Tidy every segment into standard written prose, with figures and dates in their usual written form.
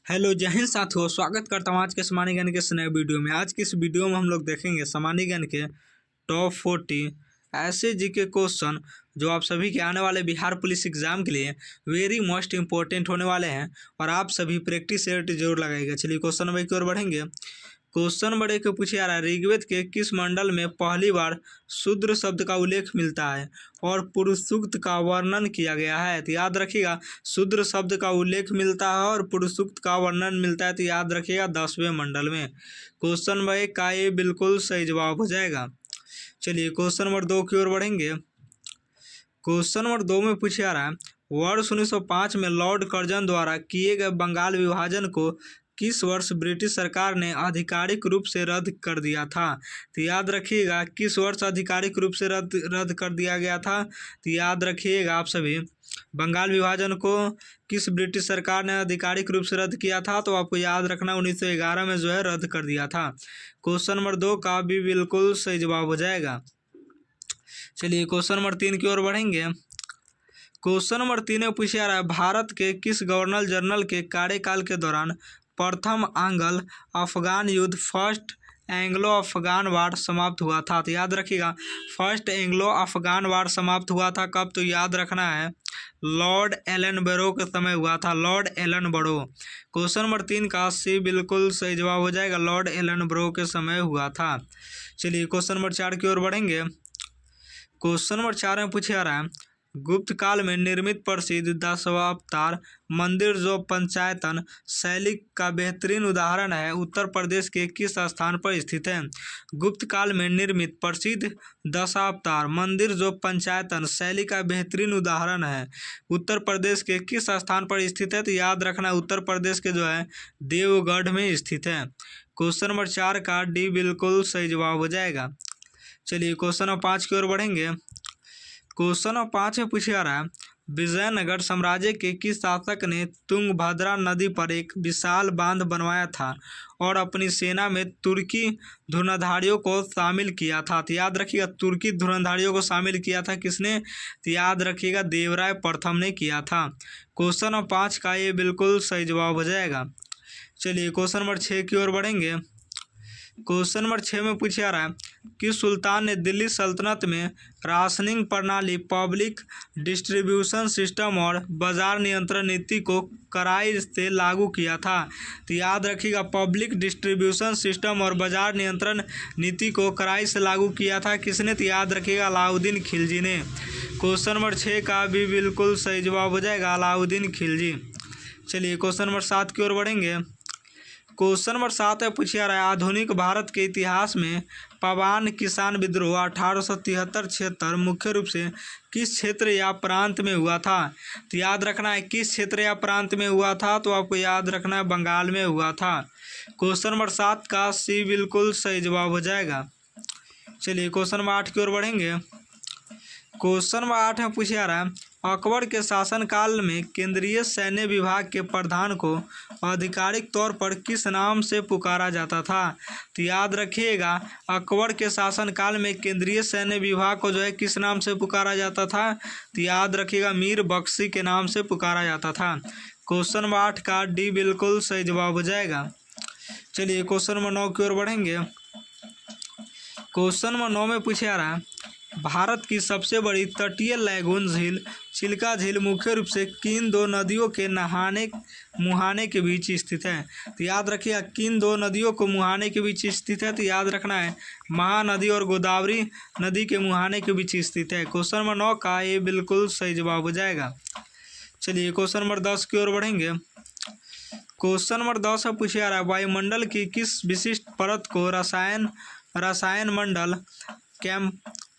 Hello जय हिंद साथियों, स्वागत करता हूँ आज के सामान्य ज्ञान के इस नए वीडियो में। आज की इस वीडियो में हम लोग देखेंगे सामान्य ज्ञान के टॉप 40 ऐसे जीके क्वेश्चन जो आप सभी के आने वाले बिहार पुलिस एग्जाम के लिए वेरी मोस्ट इंपॉर्टेंट होने वाले हैं और आप सभी प्रैक्टिस सेट जरूर लगाइएगा। चलिए क्वेश्चन नंबर की ओर बढ़ेंगे। क्वेश्चन नंबर 1 पूछे आ रहा है, ऋग्वेद के किस मंडल में पहली बार शूद्र शब्द का उल्लेख मिलता है और पुरुष सूक्त का वर्णन किया गया है? तो याद रखिएगा, शूद्र शब्द का उल्लेख मिलता है और पुरुष सूक्त का वर्णन मिलता है, तो याद रखिएगा 10वें मंडल में। क्वेश्चन नंबर 1 का ये बिल्कुल सही जवाब हो जाएगा। चलिए क्वेश्चन नंबर 2 की ओर बढ़ेंगे। क्वेश्चन नंबर 2 में पूछे आ रहा है, वर्ष 1905 में लॉर्ड कर्जन द्वारा किए गए बंगाल विभाजन को किस वर्ष ब्रिटिश सरकार ने आधिकारिक रूप से रद्द कर दिया था? तो याद रखिएगा, किस वर्ष आधिकारिक रूप से रद्द कर दिया गया था? तो याद रखिएगा आप सभी, बंगाल विभाजन को किस ब्रिटिश सरकार ने आधिकारिक रूप से रद्द किया था? तो आपको याद रखना 1911 में जो है रद्द कर दिया था। क्वेश्चन नंबर 2 का भी बिल्कुल सही जवाब हो जाएगा। चलिए क्वेश्चन नंबर 3 की ओर बढ़ेंगे। क्वेश्चन नंबर 3 में पूछा जा रहा है, भारत के किस गवर्नर जनरल के कार्यकाल के दौरान प्रथम आंग्ल अफगान युद्ध फर्स्ट एंग्लो अफगान वार समाप्त हुआ था? तो याद रखिएगा, फर्स्ट एंग्लो अफगान वार समाप्त हुआ था कब? तो याद रखना है लॉर्ड एलन बरो के समय हुआ था, लॉर्ड एलन बरो। क्वेश्चन नंबर 3 का सी बिल्कुल सही जवाब हो जाएगा, लॉर्ड एलन बरो के समय हुआ था। चलिए क्वेश्चन नंबर 4 की ओर बढ़ेंगे। क्वेश्चन नंबर 4 में पूछा जा रहा है, गुप्त काल में निर्मित प्रसिद्ध दशावतार मंदिर जो पंचायतन शैली का बेहतरीन उदाहरण है, उत्तर प्रदेश के किस स्थान पर स्थित है? गुप्त काल में निर्मित प्रसिद्ध दशावतार मंदिर जो पंचायतन शैली का बेहतरीन उदाहरण है, उत्तर प्रदेश के किस स्थान पर स्थित है? तो याद रखना उत्तर प्रदेश के जो है देवगढ़ में स्थित है। क्वेश्चन नंबर 4 का डी बिल्कुल सही जवाब हो जाएगा। चलिए क्वेश्चन नंबर 5 की ओर बढ़ेंगे। क्वेश्चन नंबर 5 में पूछा जा रहा है, विजयनगर साम्राज्य के किस शासक ने तुंगभद्रा नदी पर एक विशाल बांध बनवाया था और अपनी सेना में तुर्की धनुर्धारियों को शामिल किया था? तो याद रखिएगा, तुर्की धनुर्धारियों को शामिल किया था किसने? तो याद रखिएगा देवराय प्रथम ने किया था। क्वेश्चन नंबर 5 का ये बिल्कुल सही जवाब हो जाएगा। चलिए क्वेश्चन नंबर 6 की ओर बढ़ेंगे। क्वेश्चन नंबर 6 में पूछा जा रहा है कि सुल्तान ने दिल्ली सल्तनत में राशनिंग प्रणाली, पब्लिक डिस्ट्रीब्यूशन सिस्टम और बाजार नियंत्रण नीति को कड़ाई से लागू किया था? तो याद रखिएगा, पब्लिक डिस्ट्रीब्यूशन सिस्टम और बाजार नियंत्रण नीति को कड़ाई से लागू किया था किसने? तो याद रखिएगा अलाउद्दीन खिलजी ने। क्वेश्चन नंबर 6 का भी बिल्कुल सही जवाब हो जाएगा, अलाउद्दीन खिलजी। चलिए क्वेश्चन नंबर 7 की ओर बढ़ेंगे। क्वेश्चन नंबर 7 में पूछा जा रहा है, आधुनिक भारत के इतिहास में पवान किसान विद्रोह 1873-76 मुख्य रूप से किस क्षेत्र या प्रांत में हुआ था? तो याद रखना है किस क्षेत्र या प्रांत में हुआ था? तो आपको याद रखना है बंगाल में हुआ था। क्वेश्चन नंबर 7 का सी बिल्कुल सही जवाब हो जाएगा। चलिए क्वेश्चन नंबर 8 की ओर बढ़ेंगे। क्वेश्चन नंबर 8 में पूछा जा रहा है, अकबर के शासनकाल में केंद्रीय सैन्य विभाग के प्रधान को आधिकारिक तौर पर किस नाम से पुकारा जाता था? तो याद रखिएगा, अकबर के शासनकाल में केंद्रीय सैन्य विभाग को जो है किस नाम से पुकारा जाता था? तो याद रखिएगा मीर बख्शी के नाम से पुकारा जाता था। क्वेश्चन नंबर 8 का डी बिल्कुल सही जवाब हो जाएगा। चलिए क्वेश्चन नंबर 9 की ओर बढ़ेंगे। क्वेश्चन नंबर 9 में पूछा जा रहा है, भारत की सबसे बड़ी तटीय लैगून झील चिल्का झील मुख्य रूप से किन दो नदियों के मुहाने के बीच स्थित है? तो याद रखिएगा, किन दो नदियों को मुहाने के बीच स्थित है? तो याद रखना है महानदी और गोदावरी नदी के मुहाने के बीच स्थित है। क्वेश्चन नंबर 9 का ये बिल्कुल सही जवाब हो जाएगा। चलिए क्वेश्चन नंबर 10 की ओर बढ़ेंगे। क्वेश्चन नंबर 10 में पूछा जा रहा है, वायुमंडल की किस विशिष्ट परत को रसायन मंडल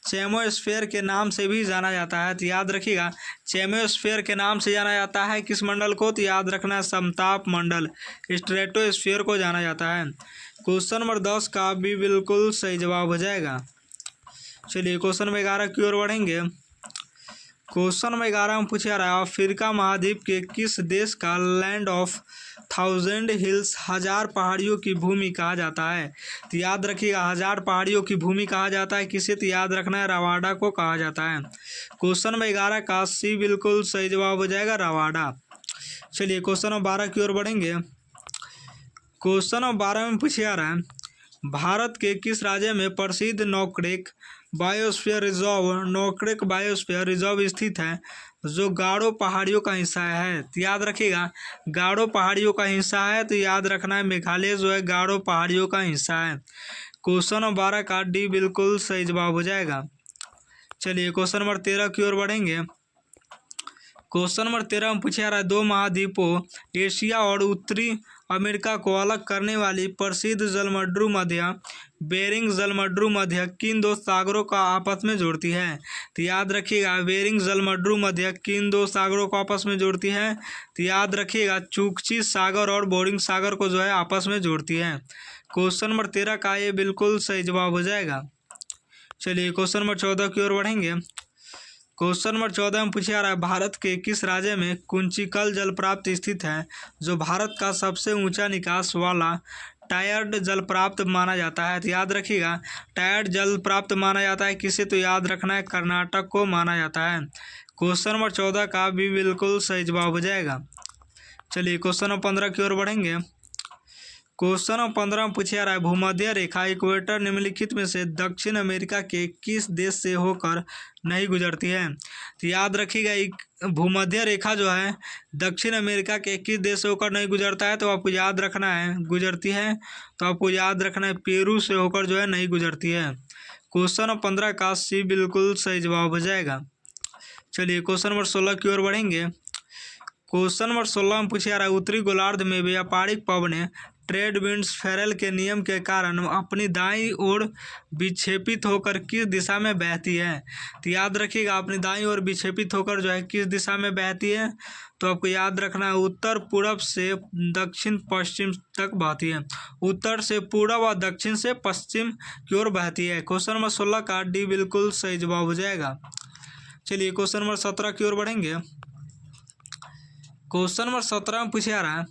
चेमोस्फेयर के नाम से भी जाना जाता है? तो याद रखिएगा, चेमोस्फेयर के नाम से जाना जाता है किस मंडल को? तो याद रखना समताप मंडल, स्ट्रेटोस्फेयर को जाना जाता है। क्वेश्चन नंबर 10 का भी बिल्कुल सही जवाब हो जाएगा। चलिए क्वेश्चन नंबर 11 की ओर बढ़ेंगे। क्वेश्चन नंबर 11 में पूछा जा रहा है, अफ्रीका महाद्वीप के किस देश का लैंड ऑफ 1000 हिल्स, हजार पहाड़ियों की भूमि कहा जाता है? तो याद रखिएगा, हजार पहाड़ियों की भूमि कहा जाता है किसे? तो याद रखना है रवांडा को कहा जाता है। क्वेश्चन नंबर 11 का सी बिल्कुल सही जवाब हो जाएगा, रवांडा। चलिए क्वेश्चन नंबर 12 की ओर बढ़ेंगे। क्वेश्चन नंबर 12 में पूछा जा रहा है, भारत के किस राज्य में प्रसिद्ध नोकरेक बायोस्फीयर रिजर्व स्थित है, जो गारो पहाड़ियों का हिस्सा है। तो याद रखिएगा, गारो पहाड़ियों का हिस्सा है, तो याद रखना है मेघालय जो है गारो पहाड़ियों का हिस्सा है। क्वेश्चन नंबर 12 का डी बिल्कुल सही जवाब हो जाएगा। चलिए क्वेश्चन नंबर 13 की ओर बढ़ेंगे। क्वेश्चन नंबर 13 में पूछा जा रहा है, दो महाद्वीपों एशिया और उत्तरी अमेरिका को अलग करने वाली प्रसिद्ध जलमड्रू मध्य बेरिंग जलमड्रू मध्य किन दो सागरों को आपस में जोड़ती है। तो याद रखिएगा, बेरिंग जलमड्रू मध्य किन दो सागरों को आपस में जोड़ती है। तो याद रखिएगा, चुकची सागर और बोरिंग सागर को जो है आपस में जोड़ती है। क्वेश्चन नंबर 13 का ये बिल्कुल सही जवाब हो जाएगा। चलिए क्वेश्चन नंबर 14 की ओर बढ़ेंगे। क्वेश्चन नंबर 14 में पूछा जा रहा है, भारत के किस राज्य में कुंचिकल जलप्राप्त स्थित है, जो भारत का सबसे ऊंचा निकास वाला टायर्ड जलप्राप्त माना जाता है। तो याद रखिएगा, टायर्ड जलप्राप्त माना जाता है किसे, तो याद रखना है कर्नाटक को माना जाता है। क्वेश्चन नंबर 14 का भी बिल्कुल सही जवाब हो जाएगा। चलिए क्वेश्चन नंबर 15 की ओर बढ़ेंगे। क्वेश्चन नंबर 15 में पूछा जा रहा है, भूमध्य रेखा इक्वेटर निम्नलिखित में से दक्षिण अमेरिका के किस देश से होकर नहीं गुजरती है। तो याद रखिएगा, भूमध्य रेखा जो है दक्षिण अमेरिका के किस देश से होकर नहीं गुजरता है, तो आपको याद रखना है गुजरती है, तो आपको याद रखना है पेरू से होकर जो है नहीं गुजरती है। क्वेश्चन नंबर 15 का सी बिल्कुल सही जवाब हो जाएगा। चलिए क्वेश्चन नंबर 16 की ओर बढ़ेंगे। क्वेश्चन नंबर 16 में पूछा जा रहा है, उत्तरी गोलार्ध में व्यापारिक पवनें ट्रेड विंड्स फेरल के नियम के कारण अपनी दाईं ओर विक्षेपित होकर किस दिशा में बहती है। तो याद रखिएगा, अपनी दाईं ओर विक्षेपित होकर जो है किस दिशा में बहती है, तो आपको याद रखना है उत्तर पूरब से दक्षिण पश्चिम तक बहती है। उत्तर से पूरब और दक्षिण से पश्चिम की ओर बहती है। क्वेश्चन नंबर 16 का डी बिल्कुल सही जवाब हो जाएगा। चलिए क्वेश्चन नंबर 17 की ओर बढ़ेंगे। क्वेश्चन नंबर 17 में पूछा जा रहा है,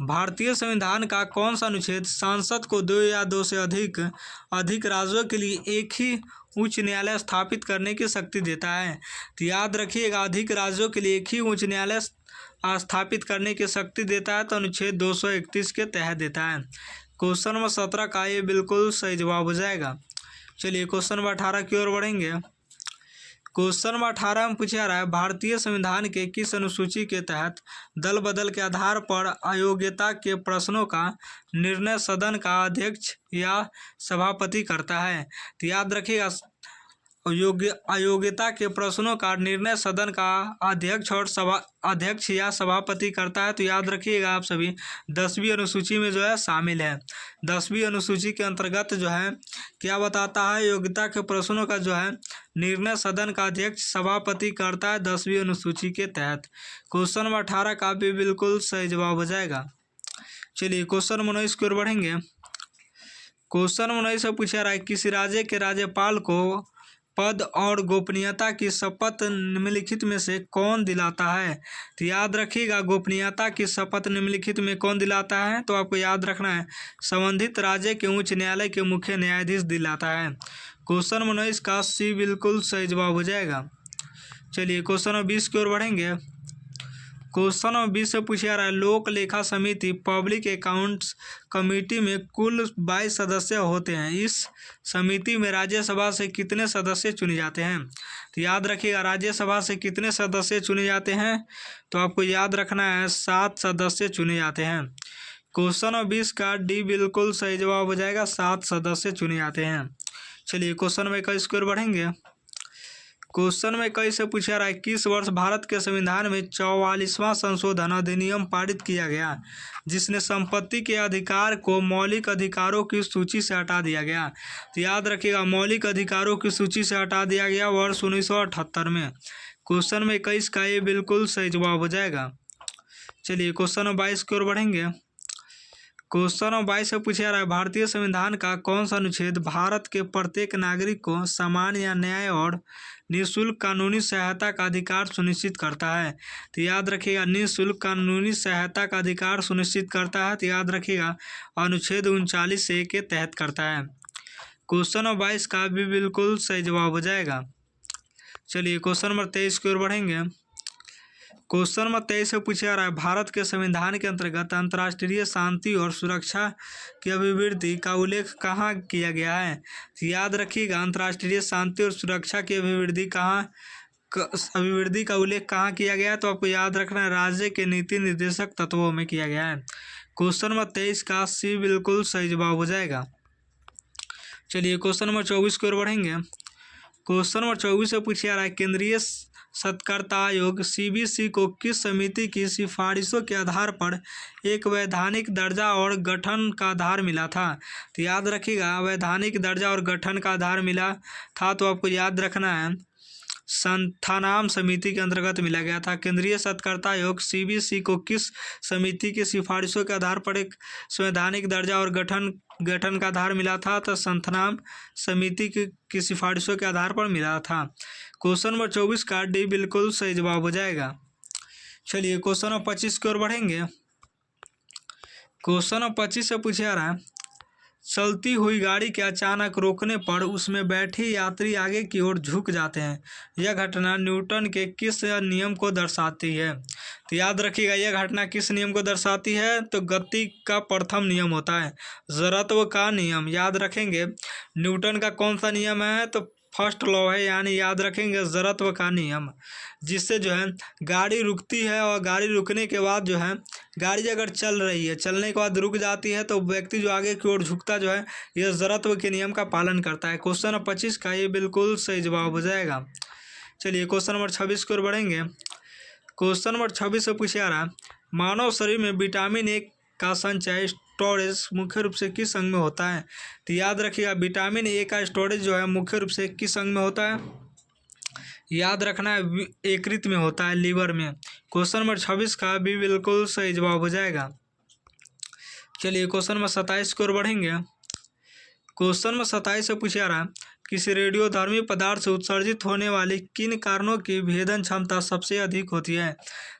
भारतीय संविधान का कौन सा अनुच्छेद सांसद को दो या दो से अधिक राज्यों के लिए एक ही उच्च न्यायालय स्थापित करने की शक्ति देता है। तो याद रखिएगा, अधिक राज्यों के लिए एक ही उच्च न्यायालय स्थापित करने की शक्ति देता है, तो अनुच्छेद 231 के तहत देता है। क्वेश्चन नंबर 17 का ये बिल्कुल सही जवाब हो जाएगा। चलिए क्वेश्चन नंबर 18 की ओर बढ़ेंगे। क्वेश्चन नंबर 18 में पूछा जा रहा है, भारतीय संविधान के किस अनुसूची के तहत दल बदल के आधार पर अयोग्यता के प्रश्नों का निर्णय सदन का अध्यक्ष या सभापति करता है। तो याद रखिएगा, अयोग्यता के प्रश्नों का निर्णय सदन का अध्यक्ष या सभापति करता है। तो याद रखिएगा, आप सभी 10वीं अनुसूची में जो है शामिल है। 10वीं अनुसूची के अंतर्गत जो है क्या बताता है, योग्यता के प्रश्नों का जो है निर्णय सदन का अध्यक्ष सभापति करता है 10वीं अनुसूची के तहत। क्वेश्चन नंबर 18 का भी बिल्कुल सही जवाब हो जाएगा। चलिए क्वेश्चन नंबर 19 की ओर बढ़ेंगे। क्वेश्चन नंबर 19 से पूछा रहा है, किसी राज्य के राज्यपाल को पद और गोपनीयता की शपथ निम्नलिखित में से कौन दिलाता है। तो याद रखिएगा, गोपनीयता की शपथ निम्नलिखित में कौन दिलाता है, तो आपको याद रखना है संबंधित राज्य के उच्च न्यायालय के मुख्य न्यायाधीश दिलाता है। क्वेश्चन नंबर 19 का सी बिल्कुल सही जवाब हो जाएगा। चलिए क्वेश्चन नंबर 20 की ओर बढ़ेंगे। क्वेश्चन नंबर 20 से पूछा जा रहा है, लोक लेखा समिति पब्लिक अकाउंट्स कमेटी में कुल 22 सदस्य होते हैं। इस समिति में राज्यसभा से कितने सदस्य चुने जाते हैं। तो याद रखिएगा, राज्यसभा से कितने सदस्य चुने जाते हैं, तो आपको याद रखना है 7 सदस्य चुने जाते हैं। क्वेश्चन नंबर 20 का डी बिल्कुल सही जवाब हो जाएगा, 7 सदस्य चुने जाते हैं। चलिए क्वेश्चन नंबर 21 की ओर बढ़ेंगे। क्वेश्चन में कई से पूछा रहा है, किस वर्ष भारत के संविधान में 44वां संशोधन अधिनियम पारित किया गया, जिसने संपत्ति के अधिकार को मौलिक अधिकारों की सूची से हटा दिया गया। तो याद रखिएगा, मौलिक अधिकारों की सूची से हटा दिया गया वर्ष 1978 में। क्वेश्चन में 21 का ये बिल्कुल सही जवाब हो जाएगा। चलिए क्वेश्चन नंबर 22 की ओर बढ़ेंगे। क्वेश्चन नंबर 22 से पूछा रहा है, भारतीय संविधान का कौन सा अनुच्छेद भारत के प्रत्येक नागरिक को समान या न्याय और निःशुल्क कानूनी सहायता का अधिकार सुनिश्चित करता है। तो याद रखिएगा, निःशुल्क कानूनी सहायता का अधिकार सुनिश्चित करता है। तो याद रखिएगा, अनुच्छेद 39A के तहत करता है। क्वेश्चन नंबर 22 का भी बिल्कुल सही जवाब हो जाएगा। चलिए क्वेश्चन नंबर 23 की ओर बढ़ेंगे। क्वेश्चन नंबर 23 से पूछा जा रहा है, भारत के संविधान के अंतर्गत अंतर्राष्ट्रीय शांति और सुरक्षा की अभिवृद्धि का उल्लेख कहाँ किया गया है? तो याद रखिएगा, अंतर्राष्ट्रीय शांति और सुरक्षा की अभिवृद्धि का उल्लेख कहाँ किया गया है? तो आपको याद रखना है, राज्य के नीति निर्देशक तत्वों में किया गया है। क्वेश्चन नंबर 23 का सी बिल्कुल सही जवाब हो जाएगा। चलिए क्वेश्चन नंबर 24 की ओर बढ़ेंगे। क्वेश्चन नंबर 24 से पूछा जा रहा है, केंद्रीय सत्कर्ता आयोग सीबीसी को किस समिति की सिफारिशों के आधार पर एक वैधानिक दर्जा और गठन का आधार मिला था? तो याद रखिएगा, वैधानिक दर्जा और गठन का आधार मिला था तो आपको याद रखना है, संस्थानाम समिति के अंतर्गत मिला गया था। केंद्रीय सत्कर्ता आयोग सीबीसी को किस समिति की सिफारिशों के आधार पर एक संवैधानिक दर्जा और गठन का आधार मिला था? तो संस्थानाम समिति की सिफारिशों के आधार पर मिला था। क्वेश्चन नंबर 24 का डी बिल्कुल सही जवाब हो जाएगा। चलिए क्वेश्चन नंबर 25 की ओर बढ़ेंगे। क्वेश्चन नंबर 25 से पूछा जा रहा है, चलती हुई गाड़ी के अचानक रोकने पर उसमें बैठे यात्री आगे की ओर झुक जाते हैं। यह घटना न्यूटन के किस नियम को दर्शाती है? तो याद रखिएगा, यह घटना किस नियम को दर्शाती है? तो गति का प्रथम नियम होता है, जड़त्व का नियम। याद रखेंगे, न्यूटन का कौन सा नियम है? तो फर्स्ट लॉ है, यानी याद रखेंगे जड़त्व का नियम, जिससे जो है गाड़ी रुकती है और गाड़ी रुकने के बाद जो है गाड़ी अगर चल रही है, चलने के बाद रुक जाती है तो व्यक्ति जो आगे की ओर झुकता जो है, यह जड़त्व के नियम का पालन करता है। क्वेश्चन नंबर 25 का ये बिल्कुल सही जवाब हो जाएगा। चलिए क्वेश्चन नंबर 26 की ओर बढ़ेंगे। क्वेश्चन नंबर 26 से पूछा जा रहा है, मानव शरीर में विटामिन ए का संचय स्टोरेज मुख्य रूप से किस अंग में होता है? तो याद रखिएगा, विटामिन ए का स्टोरेज जो है मुख्य रूप से किस अंग में होता है? याद रखना है, यकृत में होता है, लीवर में। क्वेश्चन नंबर 26 का भी बिल्कुल सही जवाब हो जाएगा। चलिए क्वेश्चन नंबर 27 की ओर बढ़ेंगे। क्वेश्चन नंबर 27 से पूछा जा रहा है, किसी रेडियोधर्मी पदार्थ से उत्सर्जित होने वाली किन कारणों की भेदन क्षमता सबसे अधिक होती है?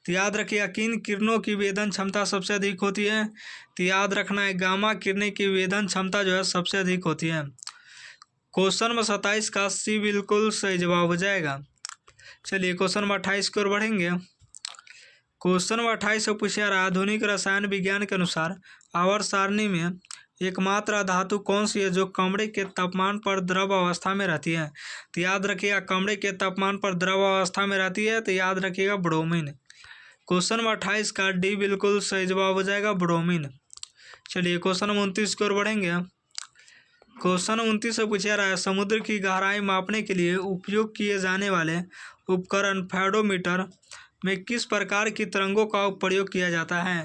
तो याद रखिएगा, किन किरणों की वेदन क्षमता सबसे अधिक होती है? तो याद रखना है, गामा किरणें की वेदन क्षमता जो है सबसे अधिक होती है। क्वेश्चन नंबर 27 का सी बिल्कुल सही जवाब हो जाएगा। चलिए क्वेश्चन नंबर 28 की ओर बढ़ेंगे। क्वेश्चन नंबर 28 से पूछा जा रहा है, आधुनिक रसायन विज्ञान के अनुसार आवर्त सारणी में एकमात्र धातु कौन सी है जो कमरे के तापमान पर द्रव अवस्था में रहती है? तो याद रखिएगा, कमरे के तापमान पर द्रव अवस्था में रहती है तो याद रखिएगा ब्रोमीन। क्वेश्चन नंबर 28 का डी बिल्कुल सही जवाब हो जाएगा, ब्रोमीन। चलिए क्वेश्चन नंबर 29 की ओर बढ़ेंगे। क्वेश्चन नंबर 29 से पूछा जा रहा है, समुद्र की गहराई मापने के लिए उपयोग किए जाने वाले उपकरण फेडोमीटर में किस प्रकार की तरंगों का प्रयोग किया जाता है?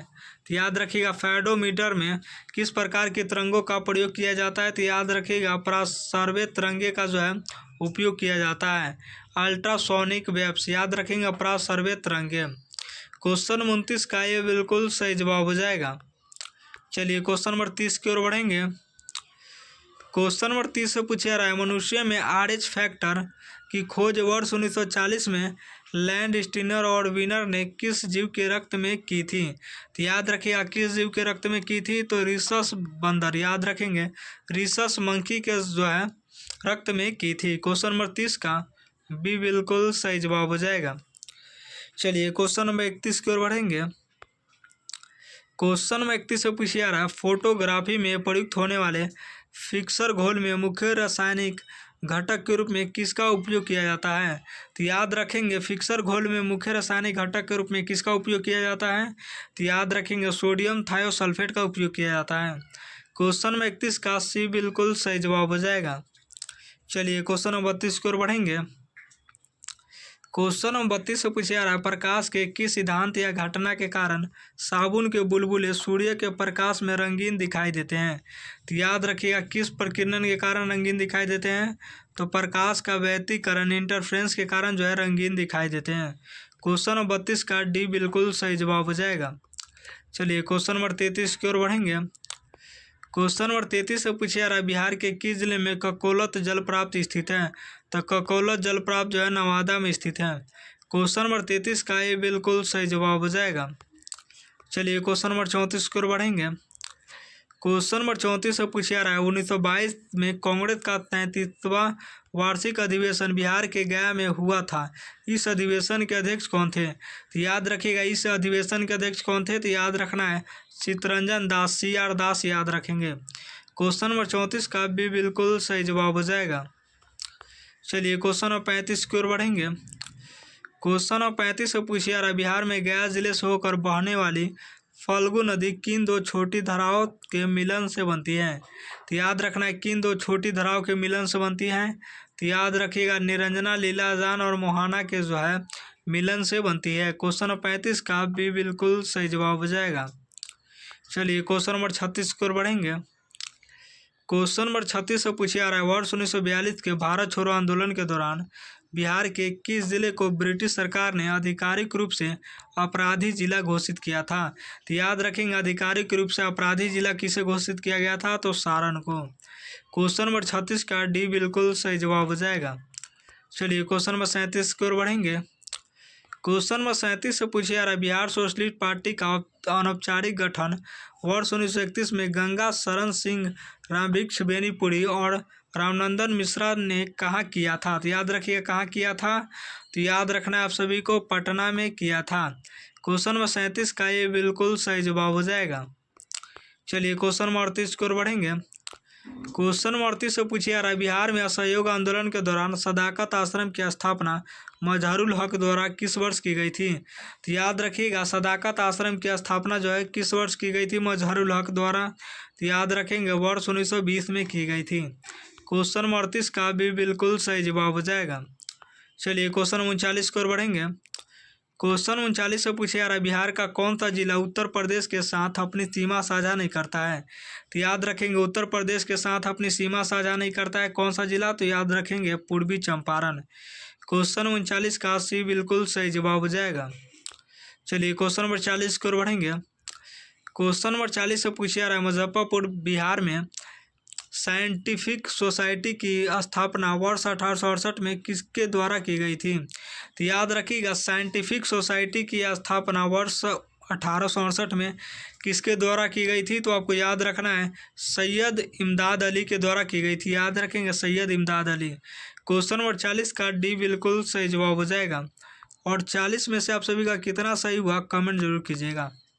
तो याद रखिएगा, फेडोमीटर में किस प्रकार की तरंगों का प्रयोग किया जाता है? तो याद रखिएगा, प्रासर्वे तरंगे का जो है उपयोग किया जाता है, अल्ट्रासोनिक वेव्स। याद रखेंगे, प्रासर्वे तरंगे। क्वेश्चन 29 का ये बिल्कुल सही जवाब हो जाएगा। चलिए क्वेश्चन नंबर 30 की ओर बढ़ेंगे। क्वेश्चन नंबर 30 से पूछा जा रहा है, मनुष्य में RH फैक्टर की खोज वर्ष 1940 में लैंड स्टीनर और विनर ने किस जीव के रक्त में की थी? तो याद रखिएगा, किस जीव के रक्त में की थी? तो रिसस बंदर। याद रखेंगे, रिसस मंकी के जो है रक्त में की थी। क्वेश्चन नंबर 30 का भी बिल्कुल सही जवाब हो जाएगा। चलिए क्वेश्चन नंबर 31 की ओर बढ़ेंगे। क्वेश्चन नंबर 31 से पूछा जा रहा है, फोटोग्राफी में प्रयुक्त होने वाले फिक्सर घोल में मुख्य रासायनिक घटक के रूप में किसका उपयोग किया जाता है? तो याद रखेंगे, फिक्सर घोल में मुख्य रासायनिक घटक के रूप में किसका उपयोग किया जाता है? तो याद रखेंगे, सोडियम थायोसल्फेट का उपयोग किया जाता है। क्वेश्चन नंबर 31 का सी बिल्कुल सही जवाब हो जाएगा। चलिए क्वेश्चन नंबर 32 की ओर बढ़ेंगे। क्वेश्चन नंबर 32 से पूछा जा रहा है, प्रकाश के किस सिद्धांत या घटना के कारण साबुन के बुलबुले सूर्य के प्रकाश में रंगीन दिखाई देते हैं? तो याद रखिएगा, किस प्रकीर्णन के कारण रंगीन दिखाई देते हैं? तो प्रकाश का व्यतिकरण, इंटरफ्रेंस के कारण जो है रंगीन दिखाई देते हैं। क्वेश्चन नंबर 32 का डी बिल्कुल सही जवाब हो जाएगा। चलिए क्वेश्चन नंबर 33 की ओर बढ़ेंगे। क्वेश्चन नंबर 33 से पूछा जा रहा है, बिहार के किस जिले में ककोलत जलप्राप्त स्थित है? तो ककोलत जलप्राप्त जो है नवादा में स्थित है। क्वेश्चन नंबर 33 का ये बिल्कुल सही जवाब हो जाएगा। चलिए क्वेश्चन नंबर 34 की ओर बढ़ेंगे। क्वेश्चन नंबर 34 से पूछा रहा है 1922 में कांग्रेस का 33वां वार्षिक अधिवेशन बिहार के गया में हुआ था। इस अधिवेशन के अध्यक्ष कौन थे? तो याद रखिएगा, इस अधिवेशन के अध्यक्ष कौन थे? तो याद रखना है चित्तरंजन दास, CR दास याद रखेंगे। क्वेश्चन नंबर 34 का भी बिल्कुल सही जवाब हो जाएगा। चलिए क्वेश्चन नंबर 35 की ओर बढ़ेंगे। क्वेश्चन नंबर 35 से पूछा रहा है बिहार में गया जिले से होकर बहने वाली फल्गु नदी किन दो छोटी धाराओं के मिलन से बनती है? तो याद रखना है किन दो छोटी धाराओं के मिलन से बनती है? तो याद रखिएगा निरंजना, लीलाजान और मोहाना के जो है मिलन से बनती है। क्वेश्चन नंबर 35 का भी बिल्कुल सही जवाब हो जाएगा। चलिए क्वेश्चन नंबर 36 की ओर बढ़ेंगे। क्वेश्चन नंबर 36 से पूछा रहा है वर्ष 1942 के भारत छोड़ो आंदोलन के दौरान बिहार के किस जिले को ब्रिटिश सरकार ने आधिकारिक रूप से अपराधी जिला घोषित किया था? तो याद रखेंगे आधिकारिक रूप से अपराधी जिला किसे घोषित किया गया था? तो सारण को। क्वेश्चन नंबर 36 का डी बिल्कुल सही जवाब हो जाएगा। चलिए क्वेश्चन नंबर 37 की ओर बढ़ेंगे। क्वेश्चन नंबर 37 से पूछा जा रहा है बिहार सोशलिस्ट पार्टी का अनौपचारिक गठन वर्ष 1931 में गंगा शरण सिंह, रामभिक्ष बेनीपुरी और रामनंदन मिश्रा ने कहाँ किया था? तो याद रखिए कहाँ किया था? तो याद रखना है आप सभी को पटना में किया था। क्वेश्चन नंबर 37 का ये बिल्कुल सही जवाब हो जाएगा। चलिए क्वेश्चन नंबर 38 की ओर बढ़ेंगे। क्वेश्चन नंबर 38 से पूछा जा रहा है बिहार में असहयोग आंदोलन के दौरान सदाकत आश्रम की स्थापना मजहरुल हक द्वारा किस वर्ष की गई थी? तो याद रखिएगा सदाकत आश्रम की स्थापना जो है किस वर्ष की गई थी मजहरुल हक द्वारा? तो याद रखेंगे वर्ष 1920 में की गई थी। क्वेश्चन नंबर 38 का भी बिल्कुल सही जवाब हो जाएगा। चलिए क्वेश्चन 39 की ओर बढ़ेंगे। क्वेश्चन 39 से पूछा जा रहा है बिहार का कौन सा जिला उत्तर प्रदेश के साथ अपनी सीमा साझा नहीं करता है? तो याद रखेंगे उत्तर प्रदेश के साथ अपनी सीमा साझा नहीं करता है कौन सा जिला? तो याद रखेंगे पूर्वी चंपारण। क्वेश्चन 39 का सी बिल्कुल सही जवाब हो जाएगा। चलिए क्वेश्चन नंबर 40 की ओर बढ़ेंगे। क्वेश्चन नंबर 40 से पूछा जा रहा है मुजफ्फरपुर बिहार में साइंटिफिक सोसाइटी की स्थापना वर्ष 1868 में किसके द्वारा की गई थी? तो याद रखिएगा साइंटिफिक सोसाइटी की स्थापना वर्ष 1868 में किसके द्वारा की गई थी? तो आपको याद रखना है सैयद इमदाद अली के द्वारा की गई थी। याद रखेंगे सैयद इमदाद अली। क्वेश्चन नंबर 40 का डी बिल्कुल सही जवाब हो जाएगा। और 40 में से आप सभी का कितना सही हुआ कमेंट जरूर कीजिएगा।